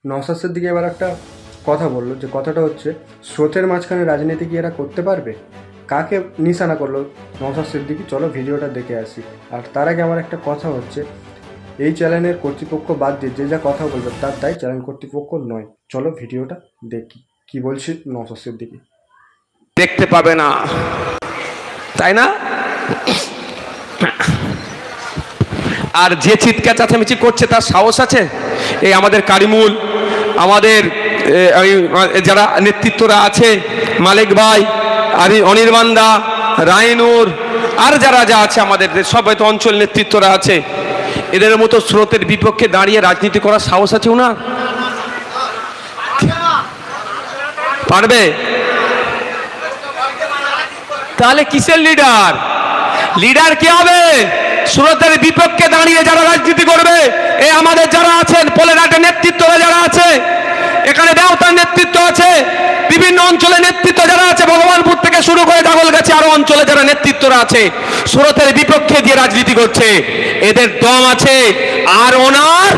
নওশাদ সিদ্দিকী এবার একটা কথা বললো, যে কথাটা হচ্ছে স্রোতের মাঝখানে রাজনীতি কি এরা করতে পারবে? কাকে নিশানা করলো নওশাদ সিদ্দিকী? চলো ভিডিওটা দেখে আসি। আর তার আগে আমার একটা কথা হচ্ছে, এই চ্যানেলের কর্তৃপক্ষ বাদ দিয়ে যে যা কথা বলবে তার দায় চ্যানেল কর্তৃপক্ষ নয়। চলো ভিডিওটা দেখি কি বলছি নওশাদ সিদ্দিকী। দেখতে পাবে না, তাই না? আর যে চিৎকার চেঁচামেচি করছে তার সাহস আছে? এই আমাদের কারিমুল, আমাদের যারা নেতৃত্বরা আছে, মালিক ভাই, আর অনির্বাণদা, রাইনুর, আর যারা যা আছে আমাদের সবাই তো অঞ্চল নেতৃত্বরা আছে, এদের মতো স্রোতের বিপক্ষে দাঁড়িয়ে রাজনীতি করার সাহস আছে না? পারবে? তাহলে কিসের লিডার? লিডার কি হবে? স্রোতের বিপক্ষে দাঁড়িয়ে যারা রাজনীতি করবে, এই আমাদের যারা আছেন পোলেরহাটে নেতৃত্বরা যারা আছে, এখানে দেওতার নেতৃত্ব আছে, বিভিন্ন অঞ্চলে নেতৃত্ব যারা আছে, ভগবানপুর থেকে শুরু করে দাগলগাছি আরো অঞ্চলে যারা নেতৃত্বরা আছে, স্রোতের বিপক্ষে দিয়ে রাজনীতি করছে, এদের দম আছে। আর ওনার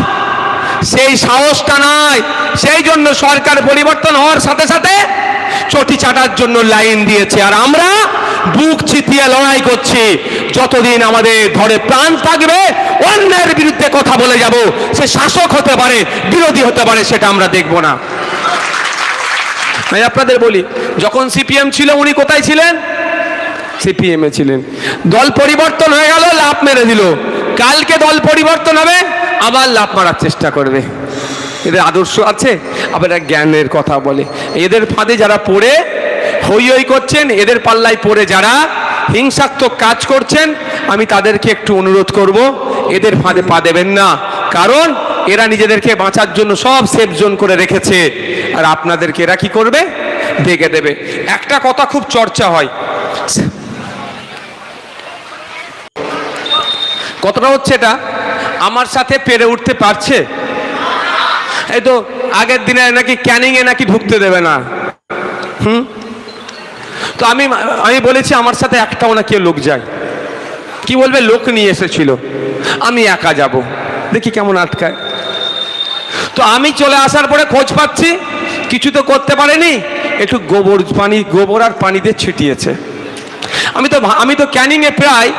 সেই সাহসটা নাই। সেই জন্য সরকার পরিবর্তন হওয়ার সাথে সাথে চটি চাটার জন্য লাইন দিয়েছে। আর আমরা বুক চিতিয়ে লড়াই করছি। যতদিন আমাদের ঘরে প্রাণ থাকবে অন্যের বিরুদ্ধে কথা বলে যাব। সে শাসক হতে পারে, বিরোধী হতে পারে, সেটা আমরা দেখব না। আমি আপনাদের বলি, যখন সিপিএম ছিল উনি কোথায় ছিলেন? সিপিএম এ ছিলেন। দল পরিবর্তন হয়ে গেল, লাফ মেরে দিল। কালকে দল পরিবর্তন হবে, আবার লাফ মারার চেষ্টা করবে। এদের আদর্শ আছে, আবার জ্ঞানের কথা বলে। এদের ফাঁদে যারা পড়ে হই হই করছেন, এদের পাল্লায় পড়ে যারা হিংসাত্মক কাজ করছেন, আমি তাদেরকে একটু অনুরোধ করব, এদের ফাঁদে পা দেবেন না। কারণ এরা নিজেদেরকে বাঁচার জন্য সব সেফ জোন করে রেখেছে, আর আপনাদেরকে এরা কি করবে? ঢেকে দেবে। একটা কথা খুব চর্চা হয়, কতটা হচ্ছে এটা, আমার সাথে পেরে উঠতে পারছে? এই তো আগের দিনে নাকি ক্যানিংয়ে নাকি ঢুকতে দেবে না। তো আমি বলেছি আমার সাথে একটাও না কেউ লোক যায়। কি বলবে? লোক নিয়ে এসেছিল, আমি একা যাব, দেখি কেমন আটকায়। তো আমি চলে আসার পরে খোঁজ পাচ্ছি কিছু তো করতে পারেনি, একটু গোবর আর পানি দিয়ে ছিটিয়েছে। আমি তো ক্যানিংয়ে প্রায়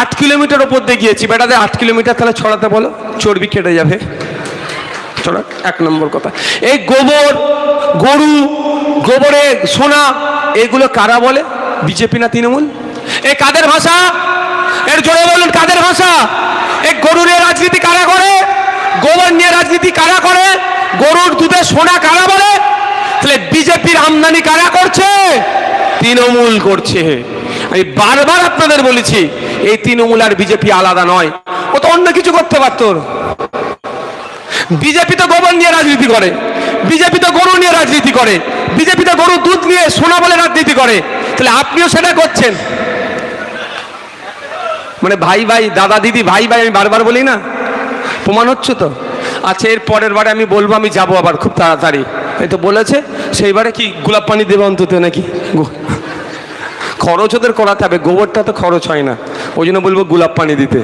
8 কিলোমিটার ওপর দিয়ে গিয়েছি। বেটাতে 8 কিলোমিটার তাহলে ছড়াতে বলো, চর্বি কেটে যাবে। এক নম্বর কথা, এই গোবর, গরু, গোবরে সোনা, এগুলো কারা বলে? বিজেপি না তৃণমূল? এই কাদের ভাষা? এর জোরে বলুন, কাদের ভাষা? এই গরু নিয়ে রাজনীতি কারা করে? গোবর নিয়ে রাজনীতি কারা করে? গরুর দুধে সোনা কারা বলে? তাহলে বিজেপির আমদানি কারা করছে? তৃণমূল করছে। আমি বারবার আপনাদের বলেছি, এই তৃণমূল আর বিজেপি আলাদা নয়। ও তো অন্য কিছু করতে পারত। বিজেপি তো গোবর নিয়ে রাজনীতি করে, বিজেপি তো গরু নিয়ে রাজনীতি করে, বিজেপি তো গরুর দুধ নিয়ে সোনা বলে রাজনীতি করে। তাহলে আপনিও সেটা করছেন। মানে ভাই ভাই, দাদা দিদি, ভাই ভাই, আমি বারবার বলি না, প্রমাণ হচ্ছে তো। আচ্ছা, এর পরের বারে আমি বলবো আমি যাবো আবার খুব তাড়াতাড়ি। এই তো বলেছে, সেইবারে কি গোলাপ পানি দেবে অন্তত নাকি? খরচ ওদের করাতে হবে, গোবরটা তো খরচ হয় না, ওই জন্য বলবো গোলাপ পানি দিতে।